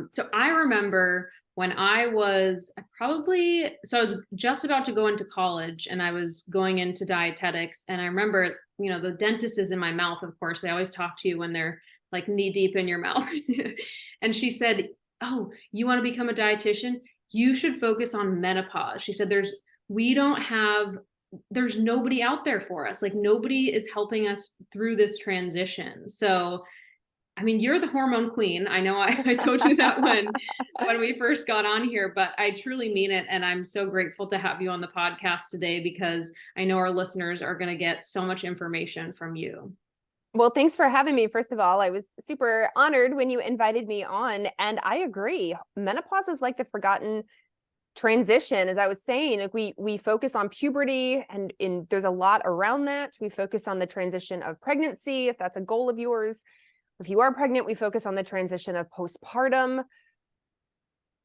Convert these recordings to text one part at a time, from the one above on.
So I remember when I was I was just about to go into college and I was going into dietetics. And I remember, the dentist is in my mouth, of course. They always talk to you when they're like knee deep in your mouth. And she said, "Oh, you want to become a dietitian? You should focus on menopause." She said, we don't have, there's nobody out there for us. Like nobody is helping us through this transition. So I mean, you're the hormone queen. I know I told you that when we first got on here, but I truly mean it. And I'm so grateful to have you on the podcast today because I know our listeners are going to get so much information from you. Well, thanks for having me. First of all, I was super honored when you invited me on, and I agree. Menopause is like the forgotten transition. As I was saying, like we focus on puberty and there's a lot around that. We focus on the transition of pregnancy, if that's a goal of yours. If you are pregnant, we focus on the transition of postpartum.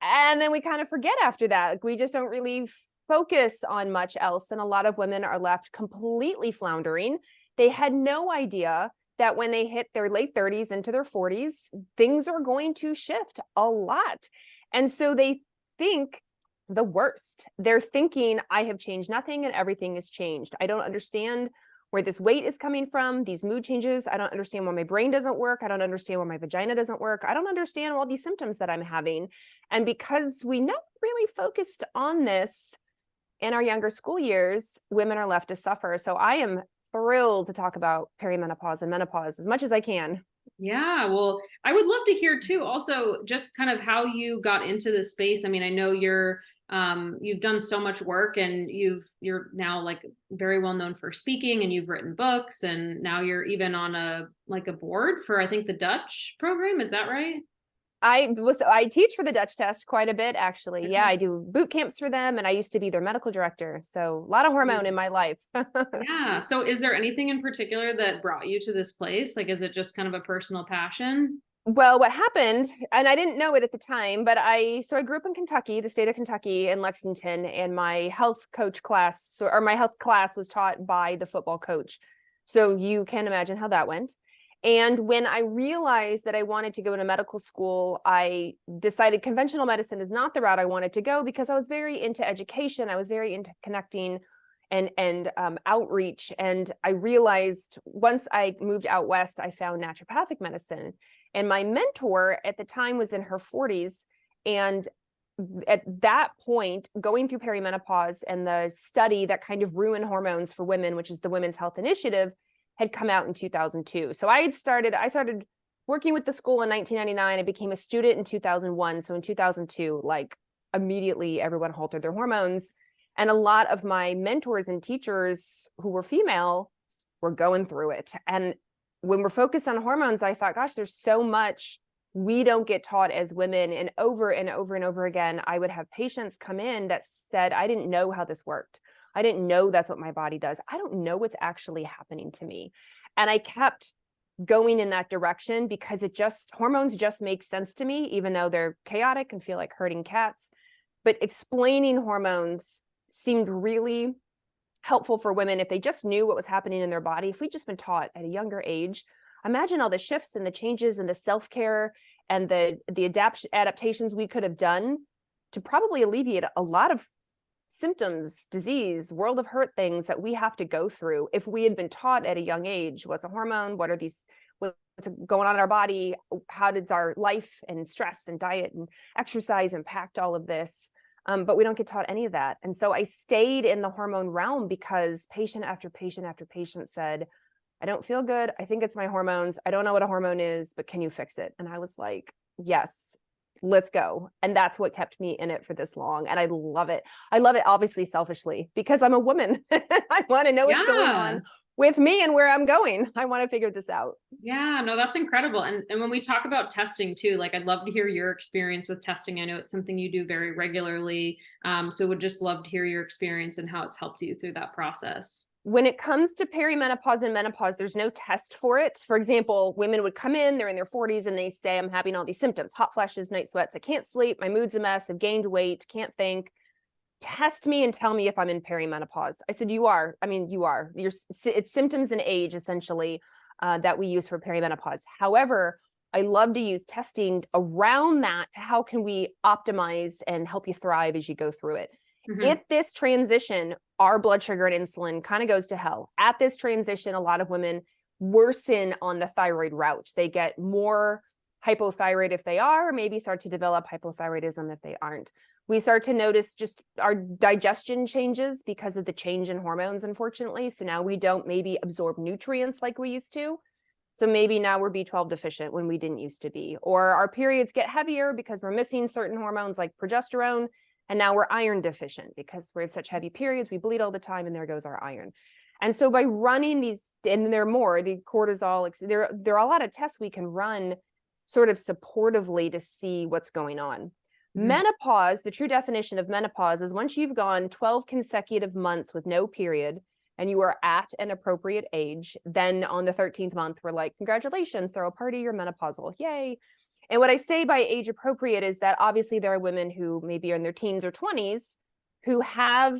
And then we kind of forget after that. Like we just don't really focus on much else. And a lot of women are left completely floundering. They had no idea that when they hit their late 30s into their 40s, things are going to shift a lot. And so they think the worst. They're thinking, I have changed nothing and everything has changed. I don't understand where this weight is coming from, these mood changes. I don't understand why my brain doesn't work. I don't understand why my vagina doesn't work. I don't understand all these symptoms that I'm having. And because we never really focused on this in our younger school years, women are left to suffer. So I am thrilled to talk about perimenopause and menopause as much as I can. Yeah, well, I would love to hear too, also just kind of how you got into this space. I mean, I know you've done so much work and you're now like very well known for speaking and you've written books and now you're even on a board for, I think, the Dutch program. Is that right? I teach for the Dutch test quite a bit, actually. Yeah, I do boot camps for them, and I used to be their medical director. So a lot of hormone in my life. Yeah. So is there anything in particular that brought you to this place? Like, is it just kind of a personal passion? Well, what happened, and I didn't know it at the time, but I grew up in Kentucky, the state of Kentucky in Lexington, and my health coach class, or my health class was taught by the football coach. So you can imagine how that went. And when I realized that I wanted to go to medical school, I decided conventional medicine is not the route I wanted to go because I was very into education. I was very into connecting and outreach. And I realized once I moved out west, I found naturopathic medicine. And my mentor at the time was in her 40s. And at that point, going through perimenopause and the study that kind of ruined hormones for women, which is the Women's Health Initiative, had come out in 2002. So I started working with the school in 1999. I became a student in 2001. So in 2002, like immediately everyone halted their hormones. And a lot of my mentors and teachers who were female were going through it. And when we're focused on hormones, I thought, gosh, there's so much we don't get taught as women. And over and over and over again, I would have patients come in that said, I didn't know how this worked. I didn't know that's what my body does. I don't know what's actually happening to me. And I kept going in that direction because hormones just make sense to me, even though they're chaotic and feel like herding cats. But explaining hormones seemed really helpful for women if they just knew what was happening in their body. If we'd just been taught at a younger age, imagine all the shifts and the changes and the self-care and the adaptations we could have done to probably alleviate a lot of symptoms, disease, world of hurt things that we have to go through. If we had been taught at a young age, what's a hormone? What's going on in our body? How does our life and stress and diet and exercise impact all of this? But we don't get taught any of that. And so I stayed in the hormone realm because patient after patient after patient said, I don't feel good. I think it's my hormones. I don't know what a hormone is, but can you fix it? And I was like, yes, let's go. And that's what kept me in it for this long. And I love it. I love it, obviously, selfishly, because I'm a woman. I want to know what's going on with me and where I'm going. I want to figure this out. Yeah, no, that's incredible. And when we talk about testing too, like I'd love to hear your experience with testing. I know it's something you do very regularly. So would just love to hear your experience and how it's helped you through that process. When it comes to perimenopause and menopause, there's no test for it. For example, women would come in, they're in their 40s, and they say, I'm having all these symptoms, hot flashes, night sweats, I can't sleep, my mood's a mess, I've gained weight, can't think. Test me and tell me if I'm in perimenopause. I said, you are. I mean, you are. It's symptoms and age, essentially, that we use for perimenopause. However, I love to use testing around that. How can we optimize and help you thrive as you go through it? At this transition, our blood sugar and insulin kind of goes to hell. At this transition, a lot of women worsen on the thyroid route. They get more hypothyroid if they are, or maybe start to develop hypothyroidism if they aren't. We start to notice just our digestion changes because of the change in hormones, unfortunately. So now we don't maybe absorb nutrients like we used to. So maybe now we're B12 deficient when we didn't used to be, or our periods get heavier because we're missing certain hormones like progesterone. And now we're iron deficient because we have such heavy periods, we bleed all the time, and there goes our iron. And so by running these, and there are more, the cortisol, there are a lot of tests we can run sort of supportively to see what's going on. Menopause, the true definition of menopause is once you've gone 12 consecutive months with no period and you are at an appropriate age, then on the 13th month, we're like, congratulations, throw a party, you're menopausal, yay. And what I say by age appropriate is that obviously there are women who maybe are in their teens or 20s who have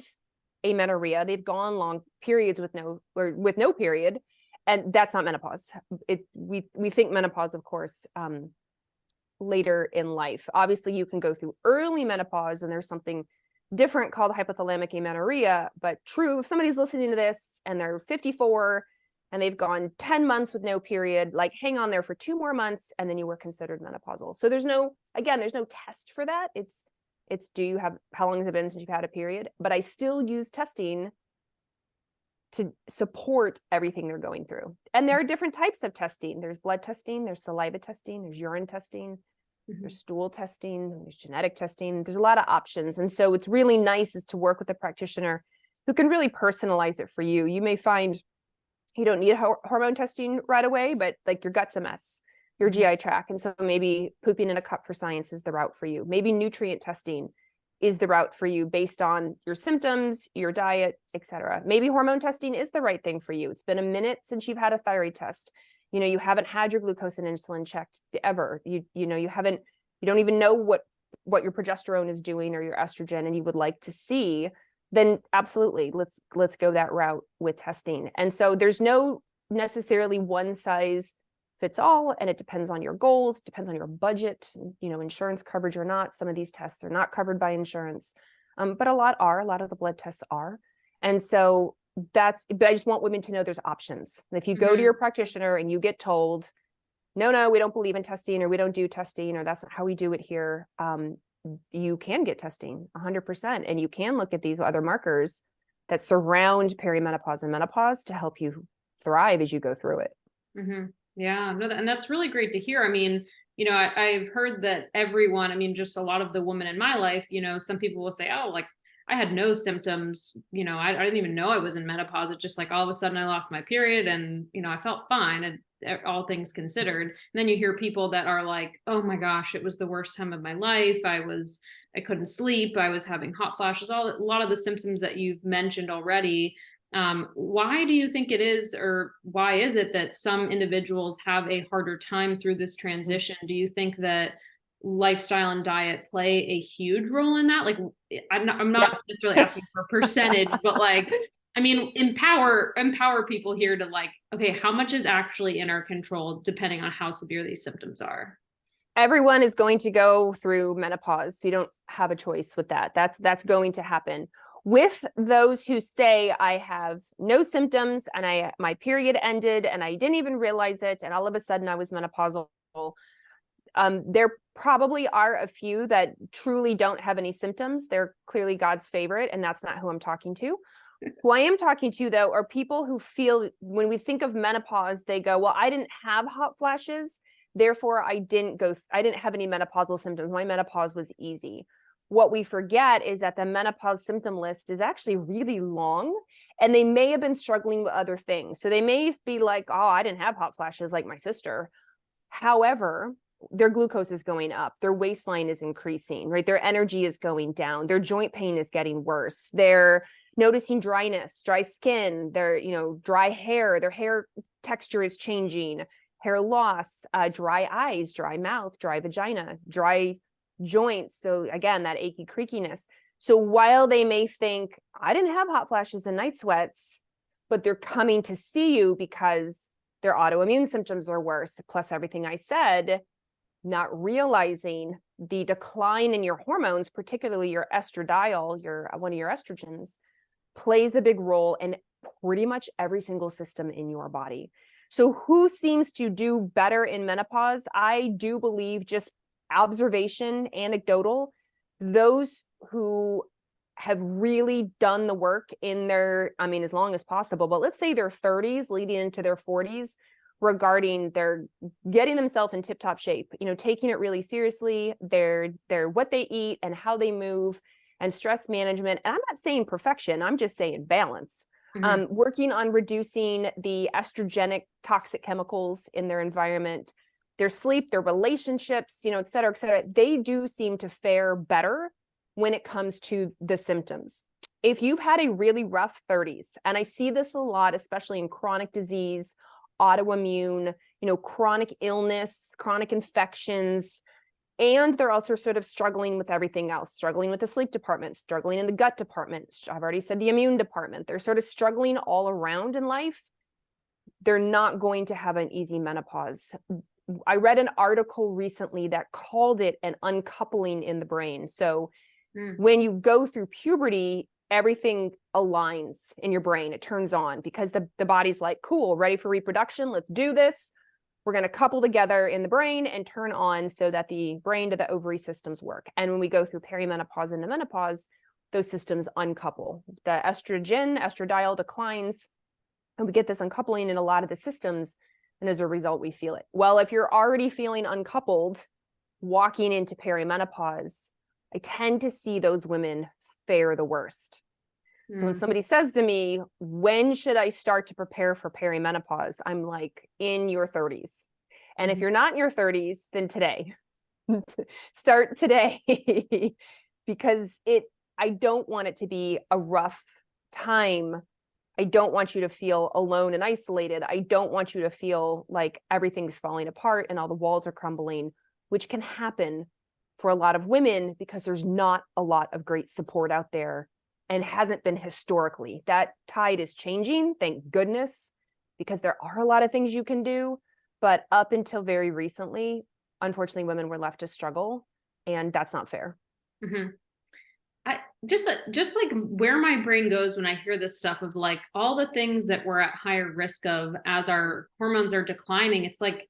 amenorrhea. They've gone long periods with no period, and that's not menopause. We think menopause, of course, later in life. Obviously, you can go through early menopause, and there's something different called hypothalamic amenorrhea. But true, if somebody's listening to this and they're 54 and they've gone 10 months with no period, like hang on there for 2 more months, and then you were considered menopausal. So there's no test for that. It's how long has it been since you've had a period? But I still use testing to support everything they're going through. And there are different types of testing. There's blood testing, there's saliva testing, there's urine testing, there's stool testing, there's genetic testing. There's a lot of options. And so it's really nice is to work with a practitioner who can really personalize it for you. You may find you don't need hormone testing right away, but like your gut's a mess, your GI tract. And so maybe pooping in a cup for science is the route for you. Maybe nutrient testing is the route for you based on your symptoms, your diet, etc. Maybe hormone testing is the right thing for you. It's been a minute since you've had a thyroid test. You haven't had your glucose and insulin checked ever. You don't even know what your progesterone is doing or your estrogen, and you would like to see, then absolutely, let's go that route with testing. And so there's no necessarily one size fits all, and it depends on your goals, it depends on your budget, insurance coverage or not. Some of these tests are not covered by insurance, but a lot of the blood tests are. And so but I just want women to know there's options. If you go to your practitioner and you get told, no, we don't believe in testing, or we don't do testing, or that's not how we do it here, you can get testing 100%. And you can look at these other markers that surround perimenopause and menopause to help you thrive as you go through it. Yeah, no, and that's really great to hear. I mean, I've heard that everyone, just a lot of the women in my life, some people will say, oh, like I had no symptoms, I didn't even know I was in menopause. It's just like all of a sudden I lost my period and, I felt fine, and all things considered. And then you hear people that are like, oh my gosh, it was the worst time of my life. I couldn't sleep. I was having hot flashes, a lot of the symptoms that you've mentioned already. Why do you think it is, or why is it that some individuals have a harder time through this transition? Do you think that lifestyle and diet play a huge role in that? Like, I'm not necessarily asking for a percentage, but like, empower people here to like, okay, how much is actually in our control depending on how severe these symptoms are? Everyone is going to go through menopause. We don't have a choice with that. That's going to happen. With those who say I have no symptoms and my period ended and I didn't even realize it, and all of a sudden I was menopausal, there probably are a few that truly don't have any symptoms. They're clearly God's favorite, and that's not who I'm talking to. Who I am talking to, though, are people who feel when we think of menopause, they go, well, I didn't have hot flashes, therefore I didn't have any menopausal symptoms. My menopause was easy. What we forget is that the menopause symptom list is actually really long, and they may have been struggling with other things. So they may be like, oh, I didn't have hot flashes like my sister. However, their glucose is going up, their waistline is increasing, right? Their energy is going down, their joint pain is getting worse. They're noticing dryness, dry skin, dry hair, their hair texture is changing, hair loss, dry eyes, dry mouth, dry vagina, dry joints. So again, that achy creakiness. So while they may think, I didn't have hot flashes and night sweats, but they're coming to see you because their autoimmune symptoms are worse, plus everything I said, not realizing the decline in your hormones, particularly your estradiol, one of your estrogens, plays a big role in pretty much every single system in your body. So who seems to do better in menopause? I do believe, just observation, anecdotal, those who have really done the work in their, I mean, as long as possible, but let's say their 30s leading into their 40s, regarding their getting themselves in tip-top shape, taking it really seriously, their what they eat and how they move, and stress management. And I'm not saying perfection, I'm just saying balance. Working on reducing the estrogenic toxic chemicals in their environment, their sleep, their relationships, et cetera, et cetera. They do seem to fare better when it comes to the symptoms. If you've had a really rough 30s, and I see this a lot, especially in chronic disease, autoimmune, chronic illness, chronic infections, and they're also sort of struggling with everything else, struggling with the sleep department, struggling in the gut department. I've already said the immune department. They're sort of struggling all around in life. They're not going to have an easy menopause. I read an article recently that called it an uncoupling in the brain. So when you go through puberty, everything aligns in your brain. It turns on because the body's like, cool, ready for reproduction. Let's do this. We're going to couple together in the brain and turn on so that the brain to the ovary systems work. And when we go through perimenopause into menopause, those systems uncouple. The estradiol declines, and we get this uncoupling in a lot of the systems. And as a result, we feel it. Well, if you're already feeling uncoupled, walking into perimenopause, I tend to see those women fare the worst. So when somebody says to me, when should I start to prepare for perimenopause? I'm like, in your 30s. And if you're not in your 30s, then today. Start today. Because I don't want it to be a rough time. I don't want you to feel alone and isolated. I don't want you to feel like everything's falling apart and all the walls are crumbling, which can happen for a lot of women because there's not a lot of great support out there, and hasn't been historically. That tide is changing, thank goodness, because there are a lot of things you can do. But up until very recently, unfortunately, women were left to struggle, and that's not fair. I just like where my brain goes when I hear this stuff of like all the things that we're at higher risk of as our hormones are declining. It's like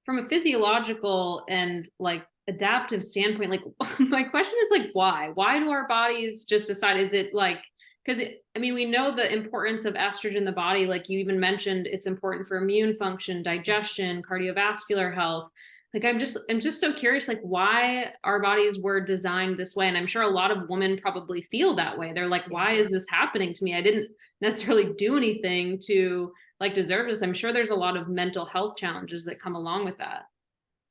from a physiological and like adaptive standpoint, like my question is like, why do our bodies just decide? Is it like, because we know the importance of estrogen in the body. Like you even mentioned, it's important for immune function, digestion, cardiovascular health. Like I'm just so curious, like why our bodies were designed this way. And I'm sure a lot of women probably feel that way. They're like, why is this happening to me? I didn't necessarily do anything to like deserve this. I'm sure there's a lot of mental health challenges that come along with that.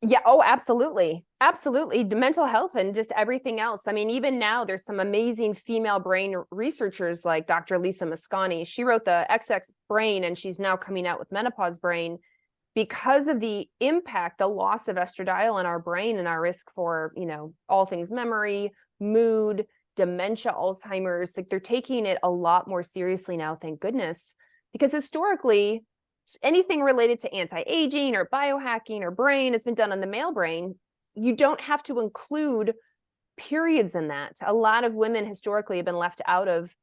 Yeah. Oh, absolutely. Absolutely. The mental health and just everything else. I mean, even now there's some amazing female brain researchers like Dr. Lisa Mosconi. She wrote the XX brain, and she's now coming out with menopause brain because of the impact, the loss of estradiol in our brain and our risk for, all things memory, mood, dementia, Alzheimer's. Like they're taking it a lot more seriously now, thank goodness, because historically, anything related to anti-aging or biohacking or brain has been done on the male brain. You don't have to include periods in that. A lot of women historically have been left out of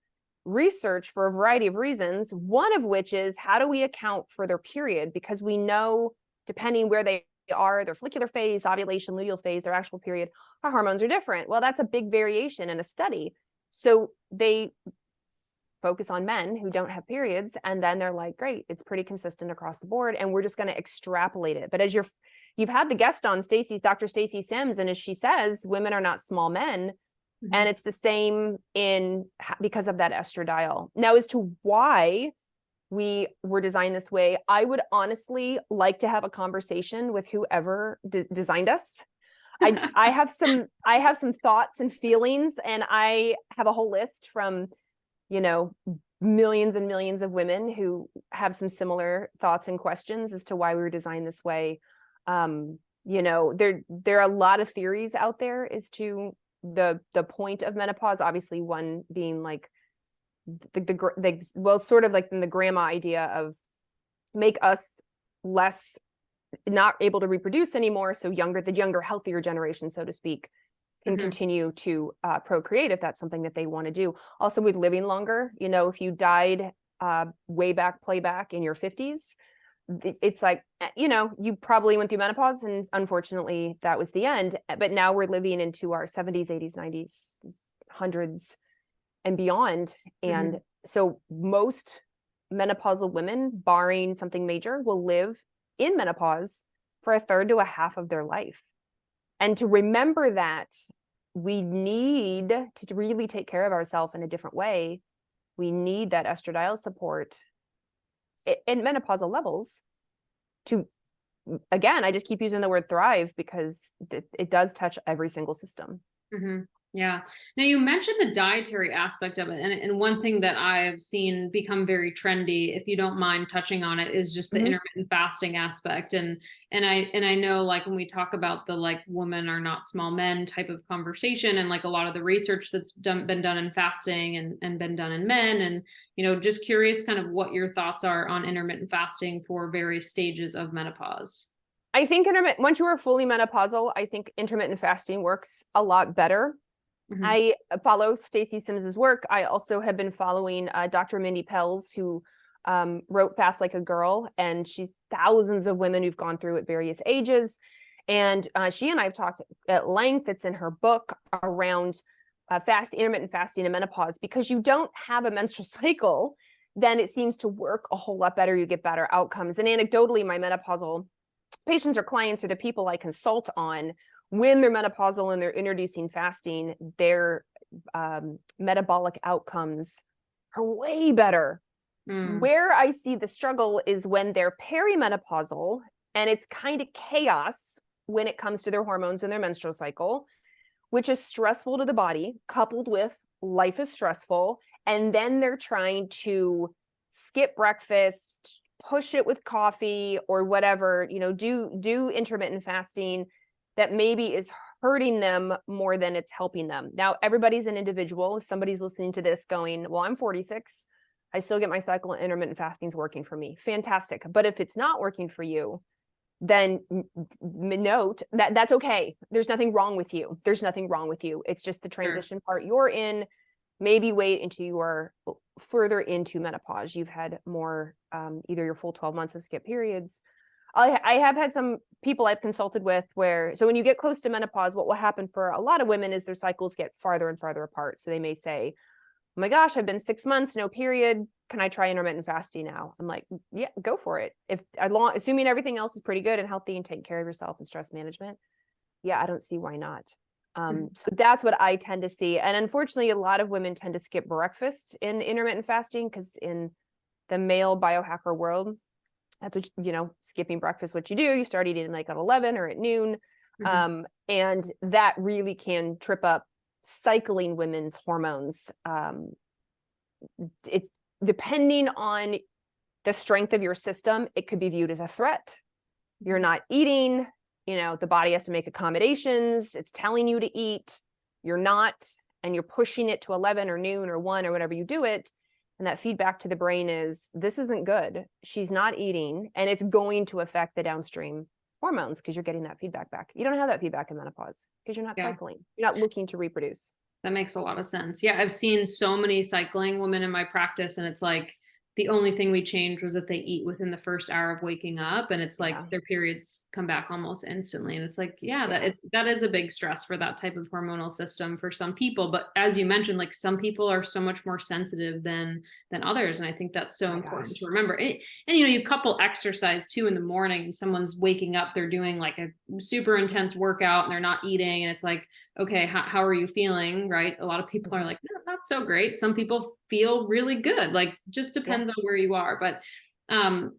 research for a variety of reasons, one of which is how do we account for their period? Because we know, depending where they are, their follicular phase, ovulation, luteal phase, their actual period, our hormones are different. Well, that's a big variation in a study. So they focus on men who don't have periods, and then they're like, great, it's pretty consistent across the board, and we're just going to extrapolate it. But as you've had the guest on, Dr. Stacy Sims, and as she says, women are not small men, and it's the same because of that estradiol. Now, as to why we were designed this way, I would honestly like to have a conversation with whoever designed us. I have some thoughts and feelings, and I have a whole list from millions and millions of women who have some similar thoughts and questions as to why we were designed this way. There are a lot of theories out there as to the point of menopause. Obviously, one being like sort of like in the grandma idea of make us less, not able to reproduce anymore. So the younger, healthier generation, so to speak, can continue to procreate if that's something that they want to do. Also with living longer, if you died way back in your 50s, it's like, you probably went through menopause and unfortunately that was the end. But now we're living into our 70s, 80s, 90s, 100s and beyond. And so most menopausal women, barring something major, will live in menopause for a third to a half of their life. And to remember that we need to really take care of ourselves in a different way. We need that estradiol support in menopausal levels to, again, I just keep using the word thrive because it does touch every single system. Yeah. Now you mentioned the dietary aspect of it. And one thing that I've seen become very trendy, if you don't mind touching on it, is just the intermittent fasting aspect. And I know, like, when we talk about the, like, women are not small men type of conversation, and like a lot of the research that's been done in fasting and been done in men, and, just curious kind of what your thoughts are on intermittent fasting for various stages of menopause. I think once you are fully menopausal, I think intermittent fasting works a lot better. I follow Stacey Sims's work. I also have been following Dr. Mindy Pelz, who wrote Fast Like a Girl, and she's thousands of women who've gone through at various ages. And she and I have talked at length, it's in her book, around intermittent fasting and menopause. Because you don't have a menstrual cycle, then it seems to work a whole lot better. You get better outcomes. And anecdotally, my menopausal patients or clients are the people I consult on. When they're menopausal and they're introducing fasting, their metabolic outcomes are way better. Where I see the struggle is when they're perimenopausal and it's kind of chaos when it comes to their hormones and their menstrual cycle, which is stressful to the body, coupled with life is stressful. And then they're trying to skip breakfast, push it with coffee or whatever, do intermittent fasting that maybe is hurting them more than it's helping them. Now, everybody's an individual. If somebody's listening to this going, well, I'm 46, I still get my cycle and intermittent fasting is working for me. Fantastic. But if it's not working for you, then note that that's okay. There's nothing wrong with you. There's nothing wrong with you. It's just the transition part you're in. Maybe wait until you are further into menopause. You've had more, either your full 12 months of skip periods. I have had some people I've consulted with so when you get close to menopause, what will happen for a lot of women is their cycles get farther and farther apart. So they may say, oh my gosh, I've been 6 months, no period. Can I try intermittent fasting now? I'm like, yeah, go for it. Assuming everything else is pretty good and healthy and taking care of yourself and stress management. Yeah, I don't see why not. So that's what I tend to see. And unfortunately, a lot of women tend to skip breakfast in intermittent fasting because in the male biohacker world, that's what, skipping breakfast, what you do, you start eating like at 11 or at noon. And that really can trip up cycling women's hormones. It depending on the strength of your system, it could be viewed as a threat. You're not eating, the body has to make accommodations. It's telling you to eat, you're not, and you're pushing it to 11 or noon or 1 or whatever you do it. And that feedback to the brain is, this isn't good. She's not eating, and it's going to affect the downstream hormones because you're getting that feedback back. You don't have that feedback in menopause because you're not cycling. You're not looking to reproduce. That makes a lot of sense. Yeah, I've seen so many cycling women in my practice, and it's like the only thing we changed was that they eat within the first hour of waking up, and it's like their periods come back almost instantly. And it's like, that is a big stress for that type of hormonal system for some people. But as you mentioned, like, some people are so much more sensitive than others. And I think that's so important to remember. And you couple exercise too in the morning, and someone's waking up, they're doing like a super intense workout and they're not eating. And it's like, okay, how are you feeling? Right. A lot of people are like, no, not so great. Some people feel really good. Like, just depends on where you are. But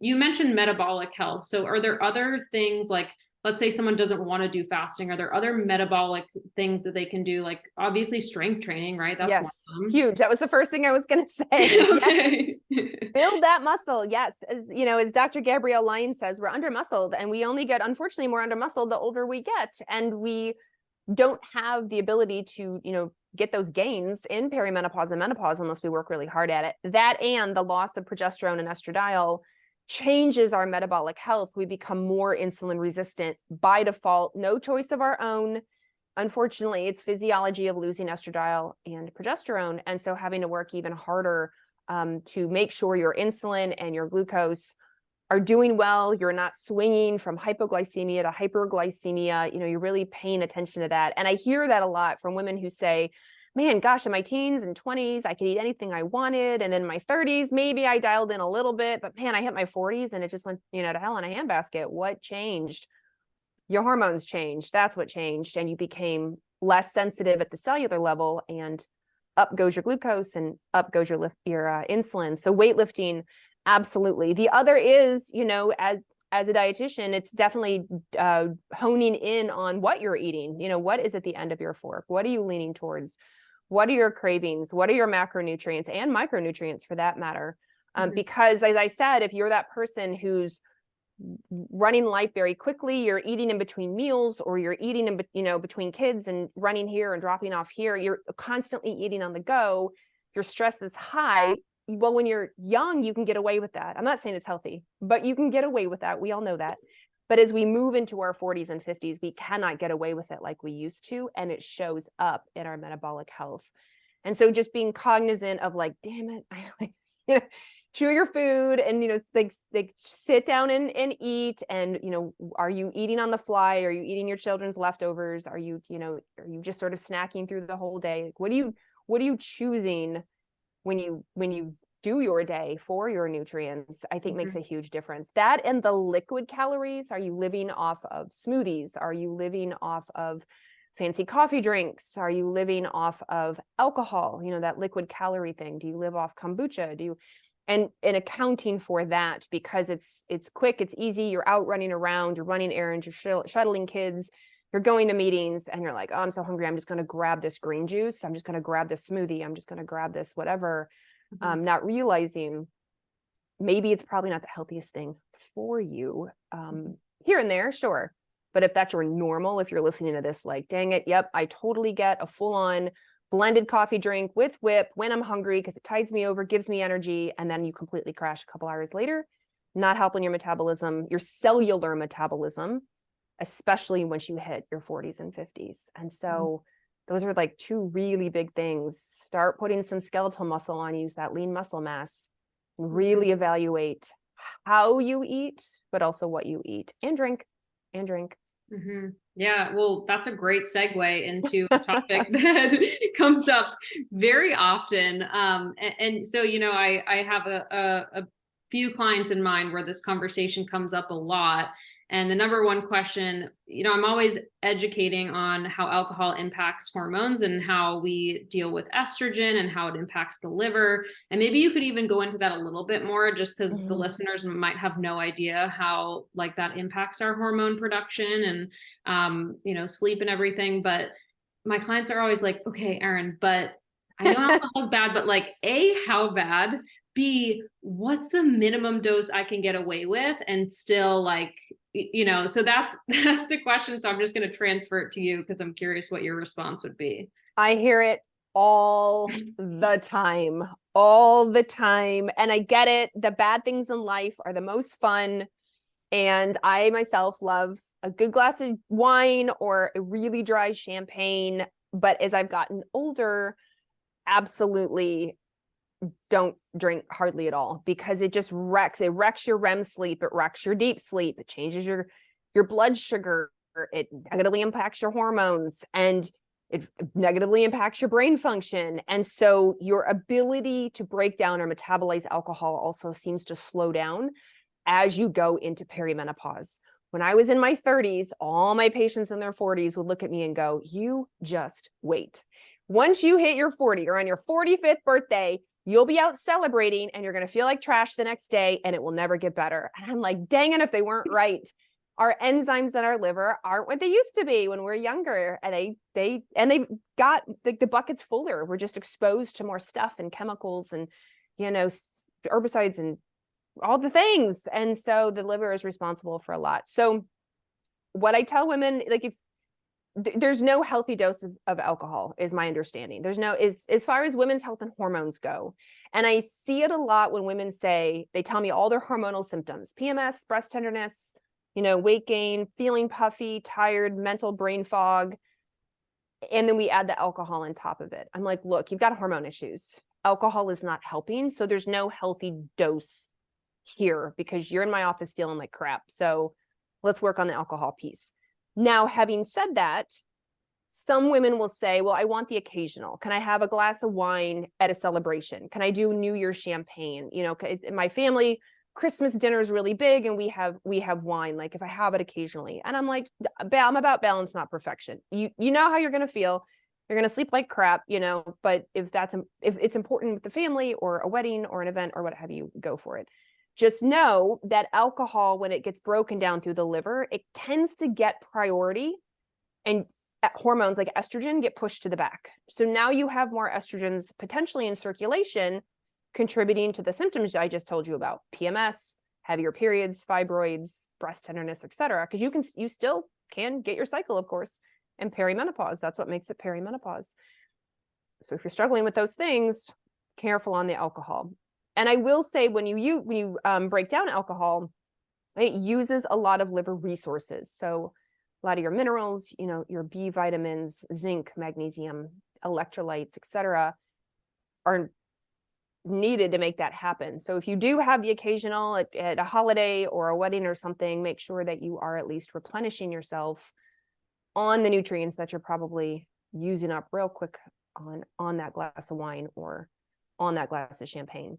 you mentioned metabolic health. So are there other things, like, let's say someone doesn't want to do fasting, are there other metabolic things that they can do? Like, obviously strength training, right? That's one of them. Huge. That was the first thing I was going to say. Okay. Build that muscle. Yes. As Dr. Gabrielle Lyons says, we're under muscled, and we only get, unfortunately, more under muscled the older we get. And we don't have the ability to, get those gains in perimenopause and menopause unless we work really hard at it. That and the loss of progesterone and estradiol changes our metabolic health. We become more insulin resistant by default, no choice of our own. Unfortunately, it's physiology of losing estradiol and progesterone. And so having to work even harder to make sure your insulin and your glucose are doing well. You're not swinging from hypoglycemia to hyperglycemia. You're really paying attention to that. And I hear that a lot from women who say, man, gosh, in my teens and 20s, I could eat anything I wanted. And in my 30s, maybe I dialed in a little bit, but man, I hit my 40s and it just went, to hell in a handbasket. What changed? Your hormones changed. That's what changed. And you became less sensitive at the cellular level, and up goes your glucose and up goes your insulin. So weightlifting, absolutely. The other is, as a dietitian, it's definitely honing in on what you're eating. What is at the end of your fork? What are you leaning towards? What are your cravings? What are your macronutrients and micronutrients for that matter? Because as I said, if you're that person who's running life very quickly, you're eating in between meals, or you're eating in between kids and running here and dropping off here, you're constantly eating on the go, your stress is high. Well, when you're young, you can get away with that. I'm not saying it's healthy, but you can get away with that. We all know that. But as we move into our 40s and 50s, we cannot get away with it like we used to. And it shows up in our metabolic health. And so just being cognizant of like, damn it, chew your food and, like sit down and eat. And, are you eating on the fly? Are you eating your children's leftovers? Are you just sort of snacking through the whole day? Like, what are you choosing when you do your day for your nutrients? I think makes a huge difference. That and the liquid calories. Are you living off of smoothies? Are you living off of fancy coffee drinks? Are you living off of alcohol? That liquid calorie thing. Do you live off kombucha? And accounting for that, because it's quick, it's easy. You're out running around, you're running errands, you're shuttling kids, you're going to meetings, and you're like, oh, I'm so hungry. I'm just going to grab this green juice. I'm just going to grab this smoothie. I'm just going to grab this whatever. Not realizing maybe it's probably not the healthiest thing for you. Here and there, sure. But if that's your normal, if you're listening to this, like, dang it, yep, I totally get a full on blended coffee drink with whip when I'm hungry because it tides me over, gives me energy, and then you completely crash a couple hours later, not helping your metabolism, your cellular metabolism, especially once you hit your 40s and 50s. And so those are like two really big things. Start putting some skeletal muscle on, use that lean muscle mass, really evaluate how you eat, but also what you eat and drink. Yeah, well, that's a great segue into a topic that comes up very often. And so, I have a few clients in mind where this conversation comes up a lot. And the number one question, I'm always educating on how alcohol impacts hormones and how we deal with estrogen and how it impacts the liver. And maybe you could even go into that a little bit more, just because the listeners might have no idea how like that impacts our hormone production and, sleep and everything. But my clients are always like, okay, Erin, but I know alcohol is bad, but like A, how bad? B, what's the minimum dose I can get away with and still like, so that's the question. So I'm just going to transfer it to you because I'm curious what your response would be. I hear it all the time. And I get it. The bad things in life are the most fun. And I myself love a good glass of wine or a really dry champagne. But as I've gotten older, absolutely don't drink hardly at all, because it just wrecks your REM sleep, it wrecks your deep sleep, it changes your blood sugar, it negatively impacts your hormones, and it negatively impacts your brain function. And so your ability to break down or metabolize alcohol also seems to slow down as you go into perimenopause. When I was in my 30s, all my patients in their 40s would look at me and go, you just wait. Once you hit your 40 or on your 45th birthday, you'll be out celebrating and you're going to feel like trash the next day and it will never get better. And I'm like, dang it, if they weren't right. Our enzymes in our liver aren't what they used to be when we're younger. And they got the bucket's fuller. We're just exposed to more stuff and chemicals and, herbicides and all the things. And so the liver is responsible for a lot. So what I tell women, like, if there's no healthy dose of alcohol is my understanding. There's no, as far as women's health and hormones go. And I see it a lot when women say, they tell me all their hormonal symptoms, PMS, breast tenderness, weight gain, feeling puffy, tired, mental brain fog. And then we add the alcohol on top of it. I'm like, look, you've got hormone issues. Alcohol is not helping. So there's no healthy dose here because you're in my office feeling like crap. So let's work on the alcohol piece. Now, having said that, some women will say, well, I want the occasional. Can I have a glass of wine at a celebration? Can I do New Year's champagne? In my family, Christmas dinner is really big and we have wine, like if I have it occasionally. And I'm like, I'm about balance, not perfection. You know how you're going to feel. You're going to sleep like crap, but if it's important with the family or a wedding or an event or what have you, go for it. Just know that alcohol, when it gets broken down through the liver, it tends to get priority, and hormones like estrogen get pushed to the back. So now you have more estrogens potentially in circulation, contributing to the symptoms I just told you about: PMS, heavier periods, fibroids, breast tenderness, etc. Because you still can get your cycle, of course, and perimenopause. That's what makes it perimenopause. So if you're struggling with those things, careful on the alcohol. And I will say, when you break down alcohol, it uses a lot of liver resources. So a lot of your minerals, your B vitamins, zinc, magnesium, electrolytes, etc., are needed to make that happen. So if you do have the occasional at a holiday or a wedding or something, make sure that you are at least replenishing yourself on the nutrients that you're probably using up real quick on that glass of wine or on that glass of champagne.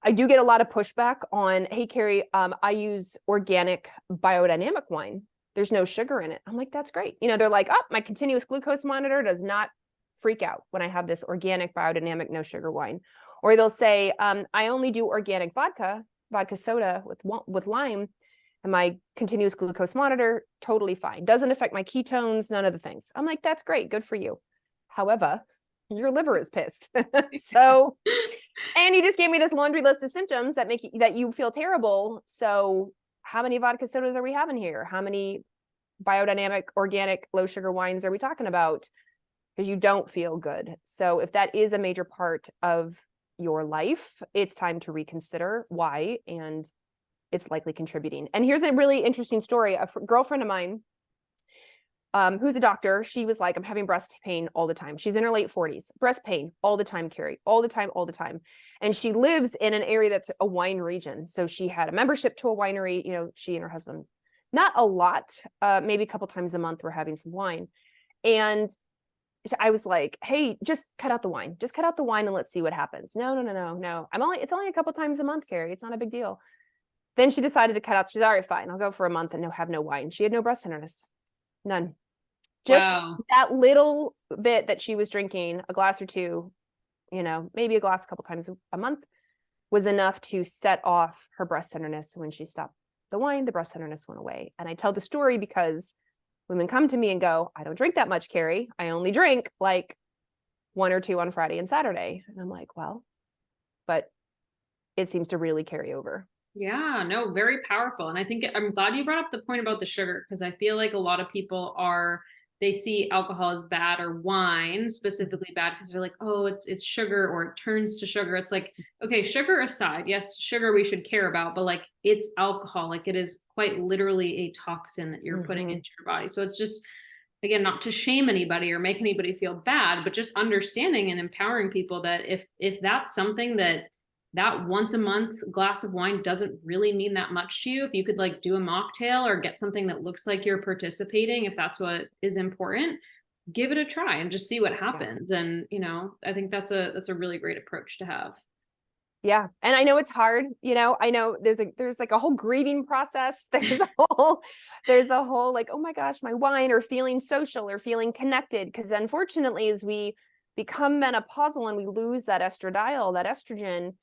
I do get a lot of pushback on, hey, Carrie, I use organic biodynamic wine. There's no sugar in it. I'm like, that's great. They're like, oh, my continuous glucose monitor does not freak out when I have this organic biodynamic no sugar wine. Or they'll say, I only do organic vodka soda with lime, and my continuous glucose monitor, totally fine. Doesn't affect my ketones, none of the things. I'm like, that's great. Good for you. However, your liver is pissed. So, and you just gave me this laundry list of symptoms that you feel terrible. So how many vodka sodas are we having here? How many biodynamic, organic, low sugar wines are we talking about? Because you don't feel good. So if that is a major part of your life, it's time to reconsider why, and it's likely contributing. And here's a really interesting story. A girlfriend of mine, who's a doctor, she was like, I'm having breast pain all the time. She's in her late 40s. Breast pain all the time, Carrie, all the time. And she lives in an area that's a wine region. So she had a membership to a winery, she and her husband, not a lot, maybe a couple times a month, we're having some wine. And I was like, hey, just cut out the wine. Just cut out the wine and let's see what happens. No. It's only a couple times a month, Carrie. It's not a big deal. Then she decided to cut out. She's all right, fine. I'll go for a month and have no wine. She had no breast tenderness. None. Just that little bit that she was drinking, a glass or two, maybe a glass a couple times a month, was enough to set off her breast tenderness. When she stopped the wine, the breast tenderness went away. And I tell the story because women come to me and go, I don't drink that much, Carrie. I only drink like 1 or 2 on Friday and Saturday. And I'm like, well, but it seems to really carry over. Yeah, no, very powerful. And I think I'm glad you brought up the point about the sugar, because I feel like a lot of people they see alcohol as bad, or wine specifically bad, because they're like, oh, it's sugar, or it turns to sugar. It's like, okay, sugar aside, yes, sugar we should care about, but like, it's alcohol. Like, it is quite literally a toxin that you're putting into your body. So it's just, again, not to shame anybody or make anybody feel bad, but just understanding and empowering people that if that's something that once a month glass of wine doesn't really mean that much to you, if you could like do a mocktail or get something that looks like you're participating, if that's what is important, give it a try and just see what happens. Yeah. And I think that's a really great approach to have. Yeah. And I know it's hard, I know there's like a whole grieving process. There's a whole like, oh my gosh, my wine, or feeling social or feeling connected. Because unfortunately, as we become menopausal and we lose that estradiol, that estrogen,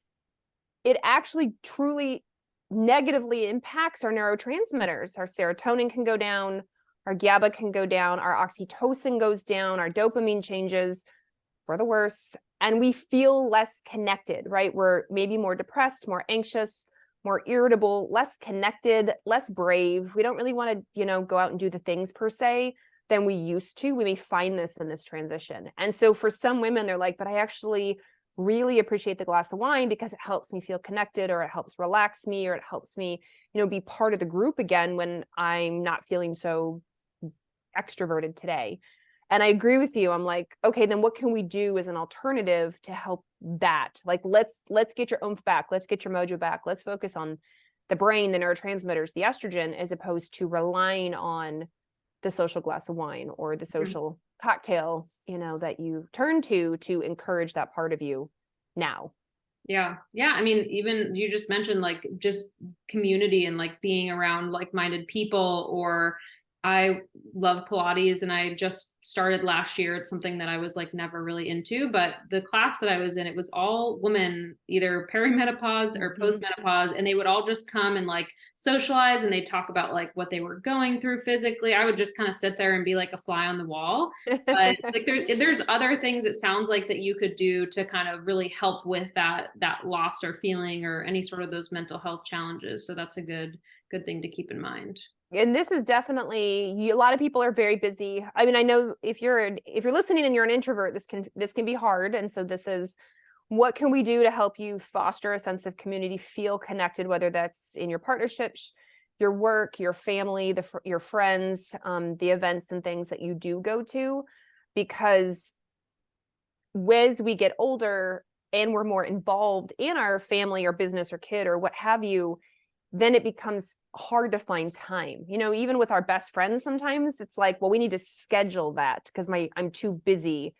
it actually truly negatively impacts our neurotransmitters. Our serotonin can go down, our GABA can go down, our oxytocin goes down, our dopamine changes for the worse, and we feel less connected, right? We're maybe more depressed, more anxious, more irritable, less connected, less brave. We don't really want to, go out and do the things per se than we used to. We may find this in this transition. And so for some women, they're like, but I actually really appreciate the glass of wine because it helps me feel connected, or it helps relax me, or it helps me, be part of the group again when I'm not feeling so extroverted today. And I agree with you. I'm like, okay, then what can we do as an alternative to help that? Like, let's get your oomph back. Let's get your mojo back. Let's focus on the brain, the neurotransmitters, the estrogen, as opposed to relying on the social glass of wine or the social cocktail, that you turn to encourage that part of you now. Yeah. Yeah. I mean, even you just mentioned like just community and like being around like-minded people, or I love Pilates and I just started last year. It's something that I was like never really into, but the class that I was in, it was all women, either perimenopause or postmenopause, and they would all just come and like socialize, and they talk about like what they were going through physically. I would just kind of sit there and be like a fly on the wall. But like there's other things it sounds like that you could do to kind of really help with that loss or feeling or any sort of those mental health challenges. So that's a good thing to keep in mind. And this is definitely, a lot of people are very busy. I mean, I know if you're listening and you're an introvert, this can be hard. And so this is, what can we do to help you foster a sense of community, feel connected, whether that's in your partnerships, your work, your family, your friends, the events and things that you do go to, because as we get older and we're more involved in our family or business or kid or what have you, then it becomes hard to find time. Even with our best friends, sometimes it's like, well, we need to schedule that because I'm too busy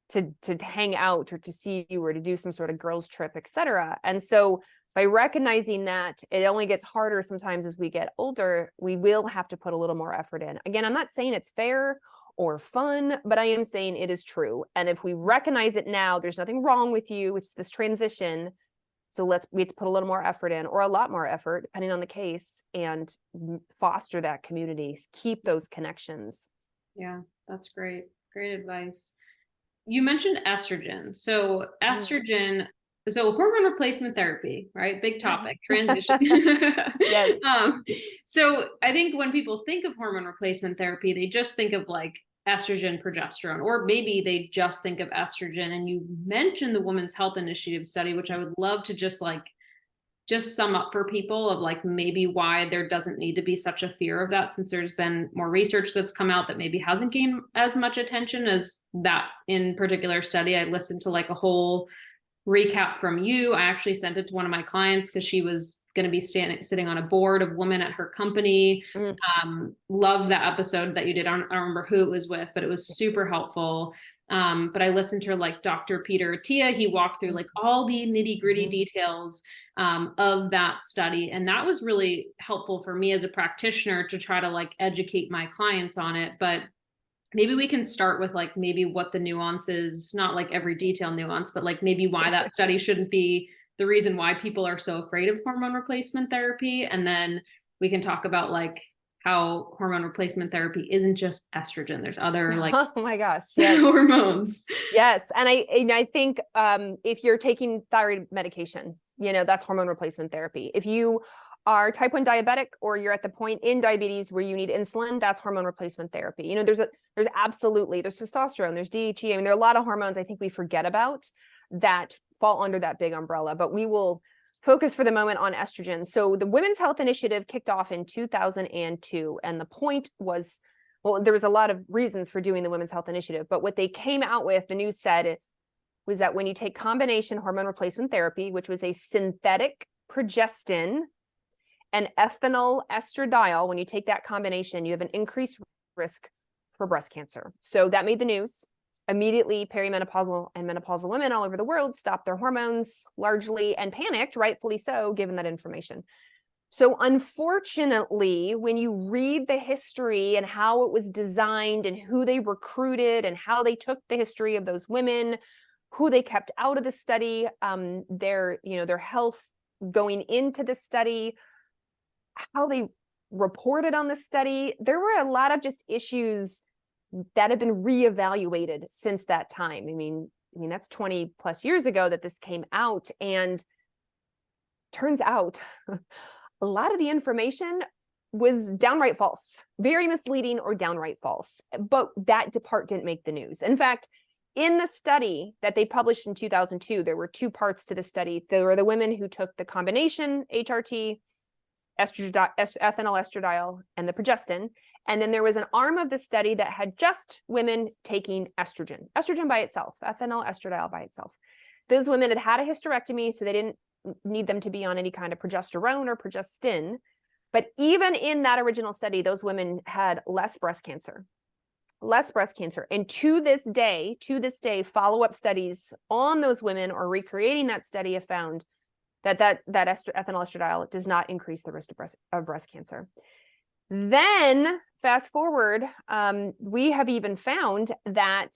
to hang out or to see you or to do some sort of girls trip, etc. And so by recognizing that it only gets harder sometimes as we get older, we will have to put a little more effort in. Again, I'm not saying it's fair or fun, but I am saying it is true. And if we recognize it now, there's nothing wrong with you. It's this transition. So we have to put a little more effort in, or a lot more effort, depending on the case, and foster that community, keep those connections. Yeah, that's great. Great advice. You mentioned estrogen. So estrogen, so hormone replacement therapy, right? Big topic, transition. Yes. So I think when people think of hormone replacement therapy, they just think of like estrogen, progesterone, or maybe they just think of estrogen. And you mentioned the Women's Health Initiative study, which I would love to just sum up for people of like maybe why there doesn't need to be such a fear of that, since there's been more research that's come out that maybe hasn't gained as much attention as that in particular study. I listened to like a whole recap from you. I actually sent it to one of my clients because she was going to be sitting on a board of women at her company. Love that episode that you did. I don't remember who it was with, but it was super helpful. But I listened to like Dr. Peter Attia. He walked through like all the nitty gritty details of that study. And that was really helpful for me as a practitioner to try to like educate my clients on it. But maybe we can start with like maybe what the nuance is, not like every detail nuance, but like maybe why that study shouldn't be the reason why people are so afraid of hormone replacement therapy. And then we can talk about like how hormone replacement therapy isn't just estrogen. There's other like, oh my gosh, yes. hormones. Yes. And I think if you're taking thyroid medication, that's hormone replacement therapy. If you are type 1 diabetic, or you're at the point in diabetes where you need insulin, that's hormone replacement therapy. There's testosterone, there's DHEA. I mean, there are a lot of hormones I think we forget about that fall under that big umbrella, but we will focus for the moment on estrogen. So the Women's Health Initiative kicked off in 2002. And the point was, well, there was a lot of reasons for doing the Women's Health Initiative, but what they came out with, the news said, was that when you take combination hormone replacement therapy, which was a synthetic progestin and ethinyl estradiol, when you take that combination, you have an increased risk for breast cancer. So that made the news. Immediately, perimenopausal and menopausal women all over the world stopped their hormones largely and panicked, rightfully so, given that information. So unfortunately, when you read the history and how it was designed and who they recruited and how they took the history of those women, who they kept out of the study, their health going into the study, how they reported on the study, there were a lot of just issues that have been reevaluated since that time. I mean, that's 20 plus years ago that this came out, and turns out a lot of the information was downright false, very misleading or downright false. But that part didn't make the news. In fact, in the study that they published in 2002, there were two parts to the study. There were the women who took the combination HRT, ethinyl estradiol, and the progestin. And then there was an arm of the study that had just women taking estrogen by itself, ethinyl estradiol by itself. Those women had had a hysterectomy, so they didn't need them to be on any kind of progesterone or progestin. But even in that original study, those women had less breast cancer. And to this day, follow-up studies on those women or recreating that study have found that ethinyl estradiol does not increase the risk of breast cancer. Then fast forward, we have even found that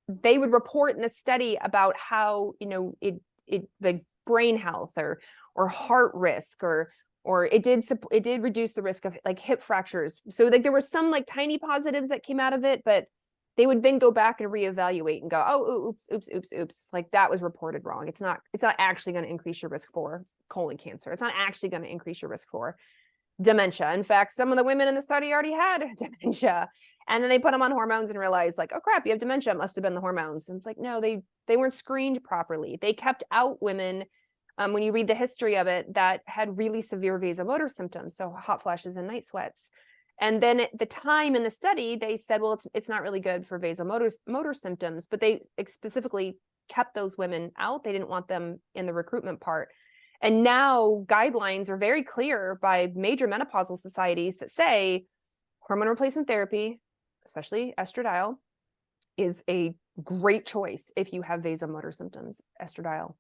they would report in the study about how, the brain health or heart risk or it did reduce the risk of like hip fractures. So like there were some like tiny positives that came out of it, but they would then go back and reevaluate and go, oh, oops. Like that was reported wrong. It's not actually going to increase your risk for colon cancer. It's not actually going to increase your risk for dementia. In fact, some of the women in the study already had dementia. And then they put them on hormones and realized like, oh crap, you have dementia. It must have been the hormones. And it's like, no, they weren't screened properly. They kept out women, when you read the history of it, that had really severe vasomotor symptoms. So hot flashes and night sweats. And then at the time in the study, they said, well, it's not really good for vasomotor symptoms, but they specifically kept those women out. They didn't want them in the recruitment part. And now guidelines are very clear by major menopausal societies that say hormone replacement therapy, especially estradiol, is a great choice if you have vasomotor symptoms, estradiol,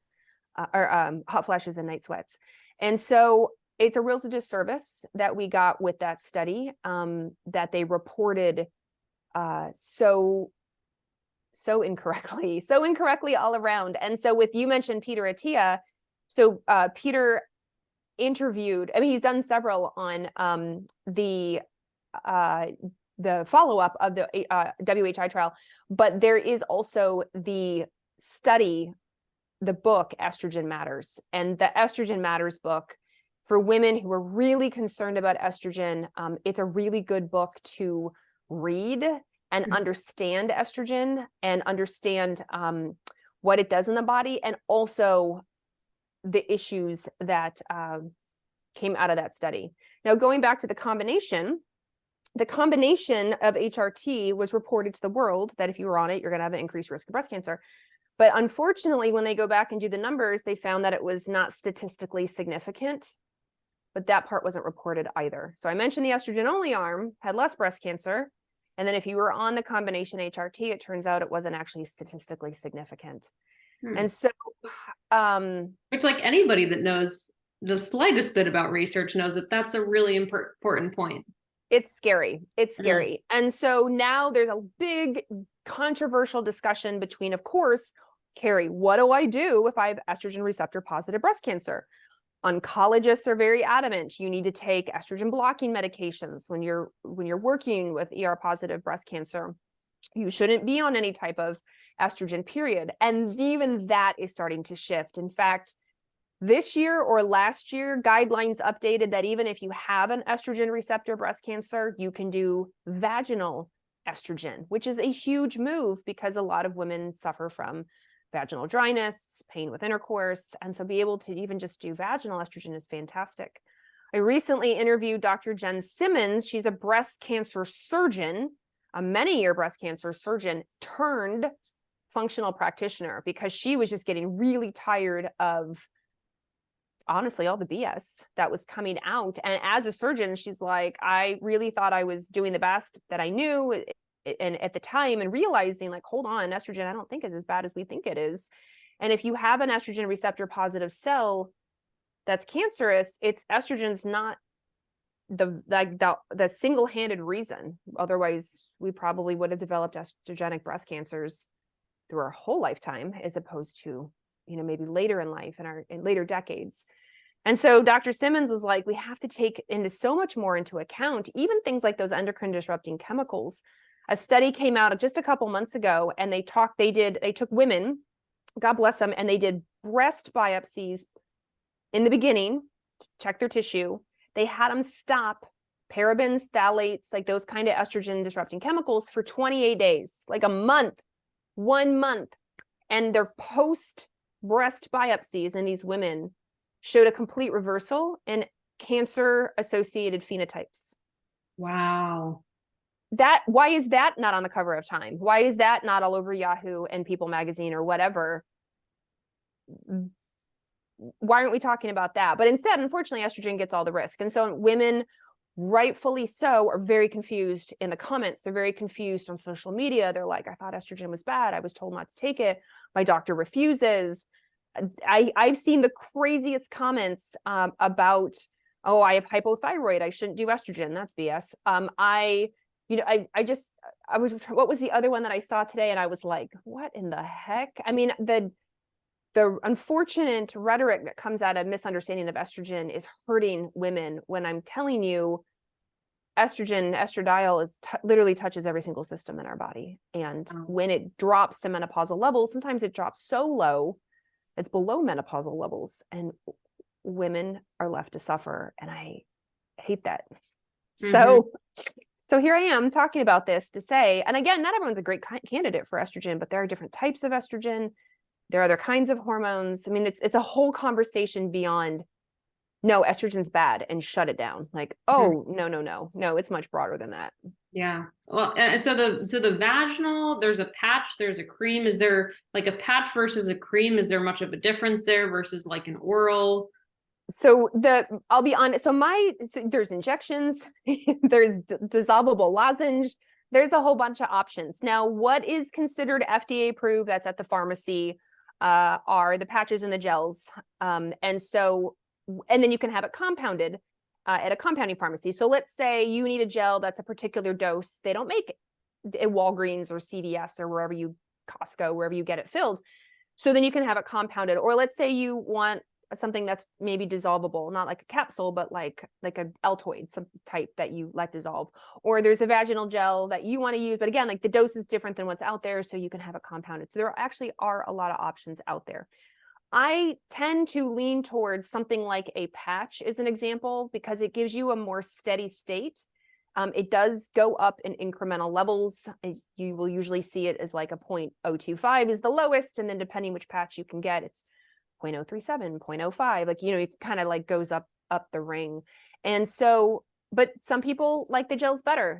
or hot flashes and night sweats. And so it's a real disservice that we got with that study, that they reported so incorrectly all around. And so with, you mentioned Peter Attia. So Peter interviewed, I mean, he's done several on the follow-up of the WHI trial, but there is also the study, the book Estrogen Matters. And the Estrogen Matters book, for women who are really concerned about estrogen, it's a really good book to read and understand estrogen and understand what it does in the body, and also the issues that came out of that study. Now, going back to the combination of HRT was reported to the world that if you were on it, you're going to have an increased risk of breast cancer. But unfortunately, when they go back and do the numbers, they found that it was not statistically significant, but that part wasn't reported either. So I mentioned the estrogen only arm had less breast cancer. And then if you were on the combination HRT, it turns out it wasn't actually statistically significant. And so, which, like, anybody that knows the slightest bit about research knows that that's a really important point. It's scary. And so now there's a big controversial discussion between, of course, Carrie, what do I do if I have estrogen receptor positive breast cancer? Oncologists are very adamant. You need to take estrogen blocking medications when you're working with ER positive breast cancer. You shouldn't be on any type of estrogen, period. And even that is starting to shift. In fact, this year or last year, guidelines updated that even if you have an estrogen receptor breast cancer, you can do vaginal estrogen, which is a huge move because a lot of women suffer from vaginal dryness, pain with intercourse. And so be able to even just do vaginal estrogen is fantastic. I recently interviewed Dr. Jen Simmons. She's a breast cancer surgeon, a many-year breast cancer surgeon turned functional practitioner, because she was just getting really tired of, honestly, all the BS that was coming out. And as a surgeon, she's like, I really thought I was doing the best that I knew. And at the time, and realizing like, hold on, estrogen, I don't think it's as bad as we think it is. And if you have an estrogen receptor positive cell that's cancerous, it's estrogen's not the single-handed reason. Otherwise, we probably would have developed estrogenic breast cancers through our whole lifetime, as opposed to, maybe later in life, in later decades. And so Dr. Simmons was like, we have to take so much more into account, even things like those endocrine disrupting chemicals. A study came out just a couple months ago, and they took women, God bless them, and they did breast biopsies in the beginning to check their tissue. They had them stop parabens, phthalates, like those kind of estrogen disrupting chemicals for 28 days, like a month. 1 month. And their post breast biopsies in these women showed a complete reversal in cancer associated phenotypes. Wow. Why is that not on the cover of Time? Why is that not all over Yahoo and People magazine or whatever? Why aren't we talking about that? But instead, unfortunately, estrogen gets all the risk. And so women, rightfully so, are very confused in the comments. They're very confused on social media. They're like, I thought estrogen was bad. I was told not to take it. My doctor refuses. I've seen the craziest comments about, oh, I have hypothyroid, I shouldn't do estrogen. That's BS. What was the other one that I saw today? And I was like, what in the heck? I mean, the unfortunate rhetoric that comes out of misunderstanding of estrogen is hurting women, when I'm telling you estrogen, estradiol literally touches every single system in our body. And when it drops to menopausal levels, sometimes it drops so low, it's below menopausal levels, and women are left to suffer. And I hate that. So here I am talking about this to say, and again, not everyone's a great candidate for estrogen, but there are different types of estrogen. There are other kinds of hormones. I mean, it's a whole conversation beyond, no, estrogen's bad and shut it down. Like, oh, no, it's much broader than that. Yeah. Well, and so the vaginal, there's a patch, there's a cream. Is there like a patch versus a cream? Is there much of a difference there versus like an oral? So I'll be honest. So there's injections, there's dissolvable lozenge, there's a whole bunch of options. Now, what is considered FDA approved, that's at the pharmacy, are the patches and the gels. And then you can have it compounded at a compounding pharmacy. So let's say you need a gel that's a particular dose. They don't make it at Walgreens or CVS or Costco, wherever you get it filled. So then you can have it compounded. Or let's say you want something that's maybe dissolvable, not like a capsule, but like a Altoid, some type that you let dissolve. Or there's a vaginal gel that you want to use, but again, like the dose is different than what's out there, so you can have it compounded. So there actually are a lot of options out there. I tend to lean towards something like a patch as an example, because it gives you a more steady state. It does go up in incremental levels. You will usually see it as like a 0.025 is the lowest, and then depending which patch you can get, it's 0.037, 0.05, like, it kind of like goes up the ring. And so, but some people like the gels better.